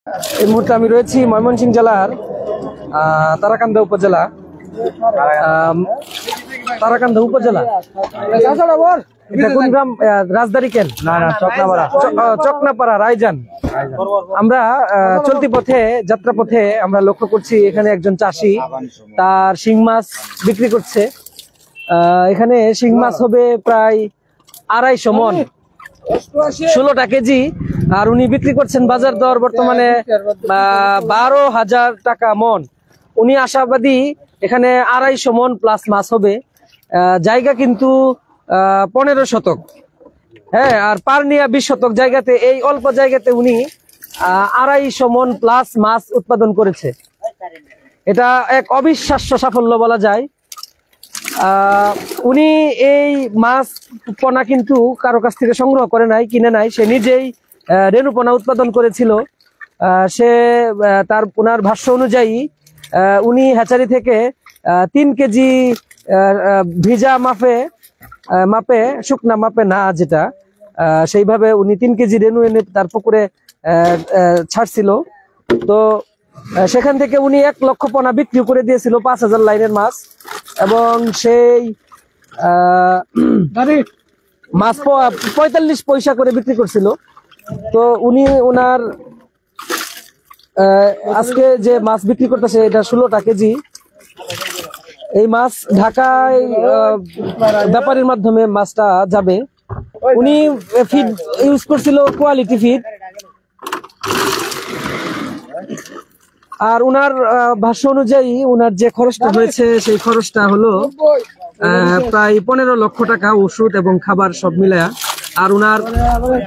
এই মুহূর্তে আমি রয়েছি ময়মনসিংহ জেলার তারাকান্দা উপজেলা এটা কোন গ্রাম? রাজদারি কেন? না, চকনাপাড়া রায়জান। আমরা চলতি পথে যাত্রা পথে আমরা লক্ষ্য করছি এখানে একজন চাষি তার শিং মাছ বিক্রি করছে। এখানে শিং মাছ হবে প্রায় 250 মন, 16টা কেজি। আর উনি বিক্রি করছেন বাজার দর বর্তমানে 12,000 টাকা মন। উনি আশাবাদী এখানে 250 মন প্লাস মাছ হবে। জায়গা কিন্তু 15 শতক, হ্যাঁ, আর পারনিয়া 20 শতক জায়গাতে, এই অল্প জায়গাতে উনি 250 মন প্লাস মাছ উৎপাদন করেছে। এটা এক অবিশ্বাস্য সাফল্য বলা যায়। উনি এই মাছ পোনা কিন্তু কারো কাছ থেকে সংগ্রহ করে নাই, কিনে নাই, সে নিজেই রেণু পোনা উৎপাদন করেছিল। সে তার পোনার ভাষ্য অনুযায়ী উনি হ্যাচারি থেকে 3 কেজি ভিজা মাপে শুকনা মাপে না, যেটা সেইভাবে উনি 3 কেজি রেণু এনে তার পুকুরে ছাড়ছিল। তো সেখান থেকে উনি 1 লক্ষ পোনা বিক্রি করে দিয়েছিল 5,000 লাইনের মাছ, এবং সেই মাছ 45 পয়সা করে বিক্রি করছিল। তো উনি ওনার আজকে যে মাছ বিক্রি করতেছে এটা 16টা কেজি। এই মাছ ঢাকায় ব্যাপারীর মাধ্যমে মাছটা যাবে। উনি ফিড ইউজ করছিল কোয়ালিটি ফিড। আর উনার ভাষ্য অনুযায়ী উনার যে খরচটা হয়েছে সেই খরচটা হলো প্রায় 15 লক্ষ টাকা, ওষুধ এবং খাবার সব মিলায়া। আর উনার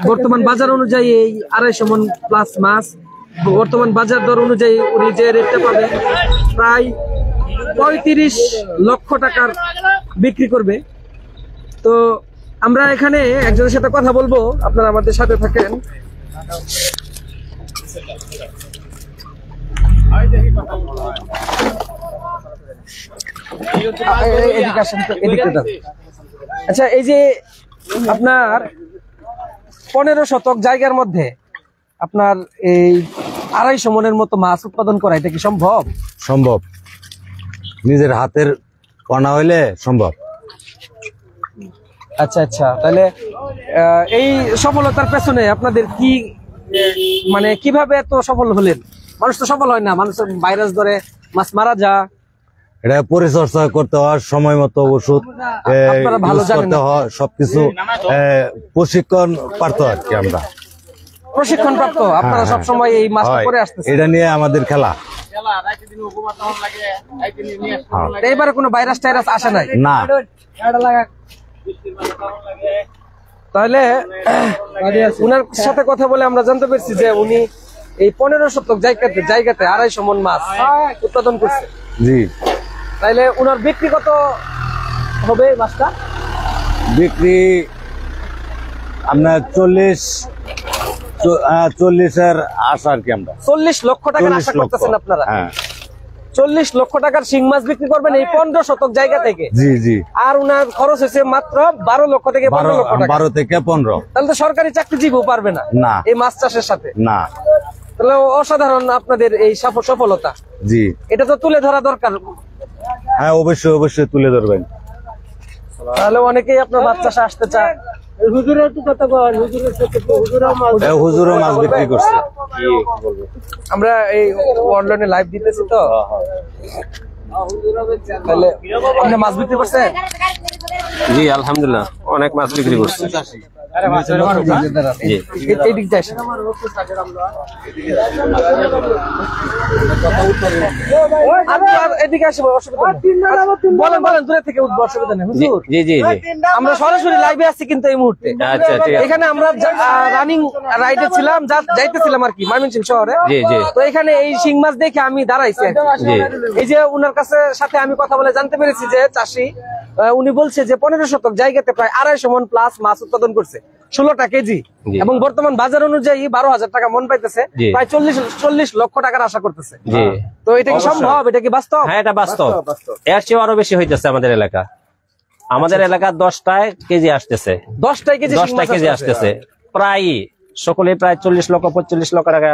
বর্তমান বাজার অনুযায়ী এই 250 মন প্লাস মাছ বর্তমান বাজার দর অনুযায়ী উনি যে রেটটা পাবে প্রায় 35 লক্ষ টাকার বিক্রি করবে। তো আমরা এখানে একজনের সাথে কথা বলবো, আপনারা আমাদের সাথে থাকেন। আচ্ছা, এই যে আপনার 15 শতক জায়গার মধ্যে আপনার এই 250 মনের মতো মাছ উৎপাদন করা, এটা কি সম্ভব? সম্ভব, নিজের হাতের পোনা হইলে সম্ভব। আচ্ছা আচ্ছা, তাহলে এই সফলতার পেছনে আপনাদের কি, মানে কিভাবে এত সফল হলেন? মানুষ তো সফল হয় না, মানুষের ভাইরাস ধরে মাছ মারা যায়। এটা পরিচর্যা করতে হয়, সময় মতো ওষুধ করতে হয়, সবকিছু প্রশিক্ষণ প্রাপ্ত আর কি। আমরা প্রশিক্ষণ প্রাপ্ত, আপনারা সবসময় এই মাছটা করে আসতেছেন, এটা নিয়ে আমাদের খেলা। এবারে কোনো ভাইরাস টাইরাস আসে নাই? না। তাহলে উনার সাথে কথা বলে আমরা জানতে পেরেছি যে উনি এই 15 শতক জায়গাতে 250 মন মাছ উৎপাদন করছে। জি। তাইলে উনার বিক্রি কত হবে মাছটা? বিক্রি আপনার 40-এর আশা আর কি। আমরা 40 লক্ষ টাকার আশা করতেছেন আপনারা? হ্যাঁ। 40 লক্ষ টাকার শিং মাছ বিক্রি করবেন এই 15 শতক জায়গা থেকে? জি জি। আর উনার খরচ হয়েছে মাত্র 12 লক্ষ থেকে 15 লক্ষ টাকা। 12 থেকে 15। তাহলে তো সরকারি চাকরিজীবীও পারবে না না এই মাছ চাষের সাথে। না। তাহলে অসাধারণ আপনাদের এই সফলতা। জি, এটা তো তুলে ধরা দরকার। হ্যাঁ, অবশ্যই অবশ্যই তুলে ধরবেন। তাহলে অনেকেই আপনার মাছ চাষে আসতে চায়। হুজুরও তো কথা বলেন, হুজুরও মাছ বিক্রি করছে। আমরা এই অনলাইনে লাইভ দিতেছি তো, তাহলে আপনি মাছ বিক্রি করছেন? জি, আলহামদুলিল্লাহ অনেক মাছ বিক্রি করছে। আমরা সরাসরি লাইভে আছি কিন্তু এই মুহূর্তে। এখানে আমরা রানিং রাইডে ছিলাম, যাইতেছিলাম আর কি ময়মনসিংহ শহরে। তো এখানে এই শিং মাছ দেখে আমি দাঁড়াইছি। এই যে উনার কাছে সাথে আমি কথা বলে জানতে পেরেছি যে চাষি, উনি বলছে যে 15 শতক জায়গাতে প্রায় 250 মন প্লাস মাছ উৎপাদন করছে, 16টা কেজি, এবং বর্তমান বাজার অনুযায়ী 12,000 টাকা মন পাইতেছে, প্রায় 40 লক্ষ টাকার আশা করতেছে। তো এটা কি সম্ভব? এটা কি বাস্তব? হ্যাঁ, এটা বাস্তব। এর চেয়ে আরো বেশি হইতেছে আমাদের এলাকা। আমাদের এলাকা 10টায় কেজি আসতেছে, 10টায় কেজি আসতেছে। প্রায় সকলে প্রায় 40 লক্ষ 45 লক্ষ টাকা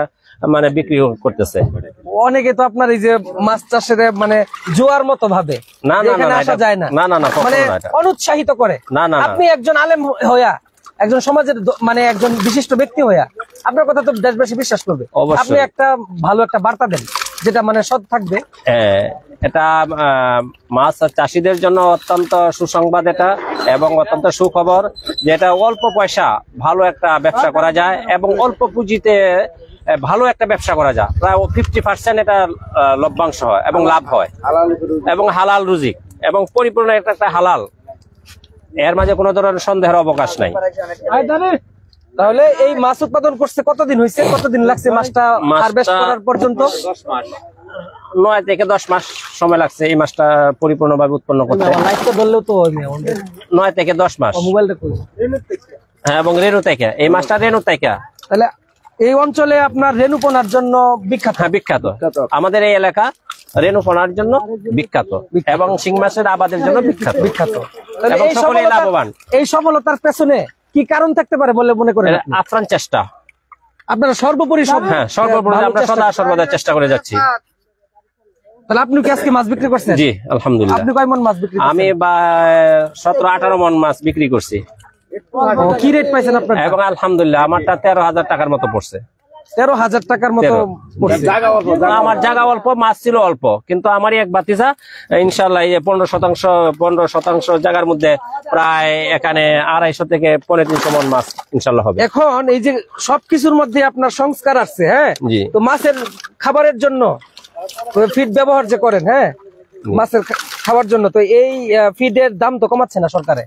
মানে বিক্রি করতেছে। অনেকে তো আপনার এই যে মাছ চাষের মানে জোয়ার মতো ভাবে না যে না এখানে না আসা এটা- যায় না, না না না কখনো মানে না এটা। অনুৎসাহিত করে। না না না। আপনি একজন আলেম হইয়া, একজন সমাজের মানে একজন বিশিষ্ট ব্যক্তি হইয়া আপনার কথা তো দেশবাসী বিশ্বাস করবে। অবশ্যই। আপনি একটা ভালো একটা বার্তা দেন যেটা মানে সৎ থাকবে। এটা মাছ চাষীদের জন্য অত্যন্ত সুসংবাদ এটা, এবং অত্যন্ত সুখবর, যেটা অল্প পয়সা ভালো একটা ব্যবসা করা যায় এবং অল্প পুঁজিতে ভালো একটা ব্যবসা করা যায়। প্রায় 50% এটা লভ্যাংশ হয় এবং লাভ হয়, এবং হালাল রুজিক এবং পরিপূর্ণ একটা হালাল, এর মাঝে কোনো ধরনের সন্দেহের অবকাশ নাই। তাহলে এই মাছ উৎপাদন করছে কতদিন হয়েছে, কতদিন লাগছে মাছটা হারভেস্ট করার পর্যন্ত? 9 থেকে 10 মাস সময় লাগছে এই মাছটা পরিপূর্ণভাবে উৎপন্ন করতে। লাইটটা ধরলেও তো 9 থেকে 10 মাস। মোবাইলটা কই? হ্যাঁ, এবং রেণু থেকে এই মাছটা রেণু থেকে। তাহলে এই অঞ্চলে আপনার রেণুপনার জন্য বিখ্যাত। হ্যাঁ, বিখ্যাত। আমাদের এই এলাকা রেণুপনার জন্য বিখ্যাত এবং শিং মাছের আবাদের জন্য বিখ্যাত। তাহলে এবং এই সকলেই সফলতা- লাভবান। এই সফলতার পেছনে কি কারণ থাকতে পারে বলে মনে করেন এর আপনি? আপ্রাণ চেষ্টা। আপনারা সর্বোপরি হ্যাঁ, সর্বোপরি ভালো আমরা চেষ্টা সদা সর্বদা চেষ্টা করে যাচ্ছি। তাহলে আপনি কি আজকে মাছ বিক্রি করছেন? জি, আলহামদুলিল্লাহ। আপনি কয় মন মাছ বিক্রি করছেন? আমি 17-18 মন মাছ বিক্রি করছি, ও, কি রেট পাইছেন আপনার? এবং আলহামদুলিল্লাহ আমারটা 13,000 টাকার মতো পড়ছে। 13,000 টাকার মতো 13 পড়ছে। আমার জায়গা অল্প, মাছ ছিল অল্প, কিন্তু আমারই এক বাতিজা ইনশাল্লাহ এই 15% জায়গার মধ্যে প্রায় এখানে 250 থেকে 350 মন মাছ ইনশাল্লাহ হবে। এখন এই যে সবকিছুর মধ্যে আপনার সংস্কার আসছে, হ্যাঁ, জি। তো মাছের খাবারের জন্য ফিড ব্যবহার যে করেন, হ্যাঁ, মাছের খাবার জন্য, তো এই ফিডের দাম তো কমাচ্ছে না সরকারে?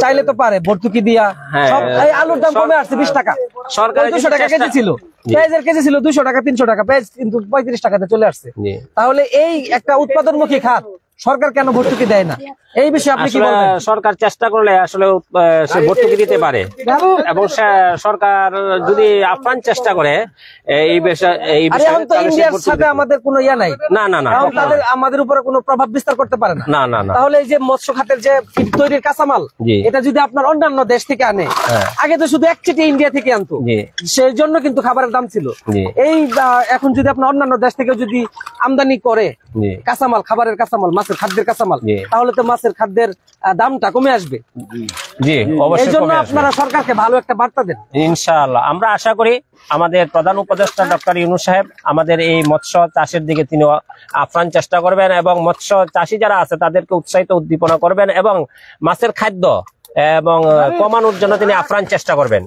চাইলে তো পারে ভর্তুকি দিয়া। হ্যাঁ, সব এই আলুর দাম কমে আসছে 20 টাকা, সরকার 200 টাকা কেজি ছিল, পেঁয়াজের কেজি ছিল 200 টাকা 300 টাকা, পেঁয়াজ কিন্তু 35 টাকাতে চলে আসছে। জি। তাহলে এই একটা উৎপাদনমুখী খাত সরকার কেন ভর্তুকি দেয় না? এই বিষয়ে আপনি কি আসলে বলবেন? সরকার চেষ্টা করলে আসলে সে ভর্তুকি দিতে পারে, এবং সরকার যদি আপ্রাণ চেষ্টা করে এই বিষয়ে আরে এখন তো তাহলে সে ইন্ডিয়ার ভর্তুকি সাথে দিতে- আমাদের কোনো ইয়া নাই, না না না কারণ তাদের আমাদের উপরে কোনো প্রভাব বিস্তার করতে পারে না। না না না। তাহলে এই যে মৎস্য খাতের যে ফিড তৈরির কাঁচামাল, জি। এটা যদি আপনার অন্যান্য দেশ থেকে আনে, হ্যাঁ। আগে তো শুধু একচেটিয়া ইন্ডিয়া থেকে আনতো, জি। সেই জন্য কিন্তু খাবারের দাম ছিল। জি। এই এখন যদি আপনার অন্যান্য দেশ থেকে যদি আমদানি করে জি। কাঁচামাল, খাবারের কাঁচামাল, মাছের খাদ্যের কাঁচামাল, জি। তাহলে তো মাছের খাদ্যের দামটা কমে আসবে। জি, এই অবশ্যই জন্য কমে আসবে। আপনারা সরকারকে ভালো একটা বার্তা দেন। ইনশাআল্লাহ আমরা আশা করি আমাদের প্রধান উপদেষ্টা ডক্টর ইউনূস সাহেব আমাদের এই মৎস্য চাষের দিকে তিনি আপ্রাণ চেষ্টা করবেন, এবং মৎস্য চাষী যারা আছে তাদেরকে উৎসাহিত উদ্দীপনা করবেন, এবং মাছের খাদ্য এবং কমানোর জন্য তিনি আপ্রাণ চেষ্টা করবেন।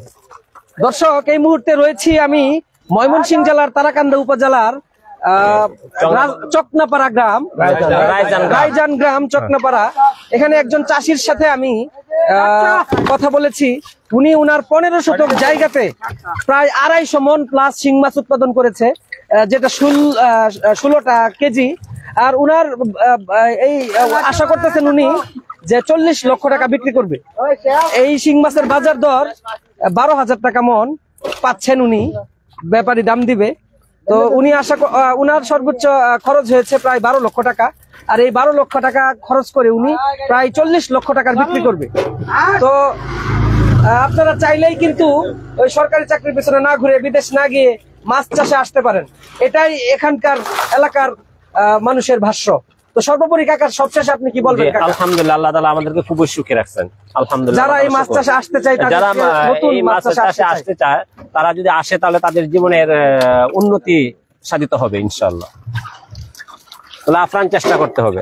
দর্শক, এই মুহূর্তে রয়েছি আমি ময়মনসিংহ জেলার তারাকান্দা উপজেলার চকনাপাড়া গ্রাম, রায়জান গ্রাম, চকনাপাড়া। এখানে একজন চাষির সাথে আমি কথা বলেছি। উনি উনার 15 শতক জায়গাতে প্রায় 250 মন প্লাস শিং মাছ উৎপাদন করেছে, যেটা 16টা কেজি। আর উনার এই আশা করতেছেন উনি যে 40 লক্ষ টাকা বিক্রি করবে। এই শিং মাছের বাজার দর 12,000 টাকা মন পাচ্ছেন উনি, ব্যাপারী দাম দিবে। তো উনি উনার সর্বোচ্চ খরচ হয়েছে প্রায় 12 লক্ষ টাকা, আর এই 12 লক্ষ টাকা খরচ করে উনি প্রায় 40 লক্ষ টাকার বিক্রি করবে। তো আপনারা চাইলেই কিন্তু ওই সরকারি চাকরির পেছনে না ঘুরে, বিদেশ না গিয়ে মাছ চাষে আসতে পারেন। এটাই এখানকার এলাকার মানুষের ভাষ্য। তো সর্বোপরি কাকার সবশেষে আপনি কি বলবেন? কাকা, আলহামদুলিল্লাহ আল্লাহ তাআলা আমাদেরকে খুবই সুখে রাখছেন, আলহামদুলিল্লাহ। যারা এই মাছ চাষে আসতে চায়, যারা নতুন এই মাছ মাছ চাষে আসতে চায়, তারা যদি আসে তাহলে তাদের জীবনের উন্নতি সাধিত হবে ইনশাআল্লাহ। তাহলে আপ্রাণ চেষ্টা করতে হবে।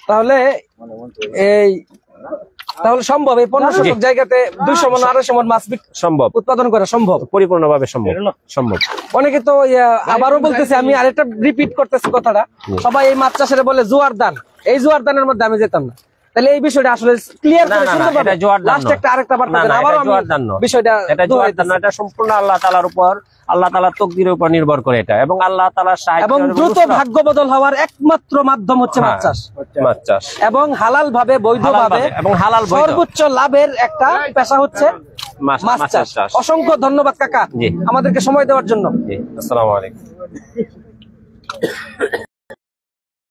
তাহলে সম্ভব এই 15 শতক জায়গাতে 200 মন 250 মন মাছ সম্ভব, উৎপাদন করা সম্ভব, পরিপূর্ণভাবে সম্ভব। অনেকে তো আবারও বলতেছে, আমি আরেকটা রিপিট করতেছি কথাটা, সবাই এই মাছ চাষের বলে জোয়ার দান, এই জোয়ার দানের মধ্যে আমি যেতাম না। তাহলে এই বিষয়টা আসলে ক্লিয়ার করে সুন্দরভাবে লাস্ট একটা আরেকটা বার্তা দেন। আবারও আমি বিষয়টা এটা জোয়ার দান না, এটা সম্পূর্ণ আল্লাহ তাআলার উপর, আল্লাহ তাআলার তাকদীরের উপর নির্ভর করে এটা, এবং আল্লাহ তাআলার সাহায্য এবং দ্রুত ভাগ্য বদল হওয়ার একমাত্র মাধ্যম হচ্ছে মাছ চাষ। মাছ চাষ এবং হালাল ভাবে, বৈধভাবে এবং হালাল বৈধ সর্বোচ্চ লাভের একটা পেশা হচ্ছে মাছ চাষ। অসংখ্য ধন্যবাদ কাকা জি। আমাদেরকে সময় দেওয়ার জন্য। জি, আসসালামু আলাইকুম।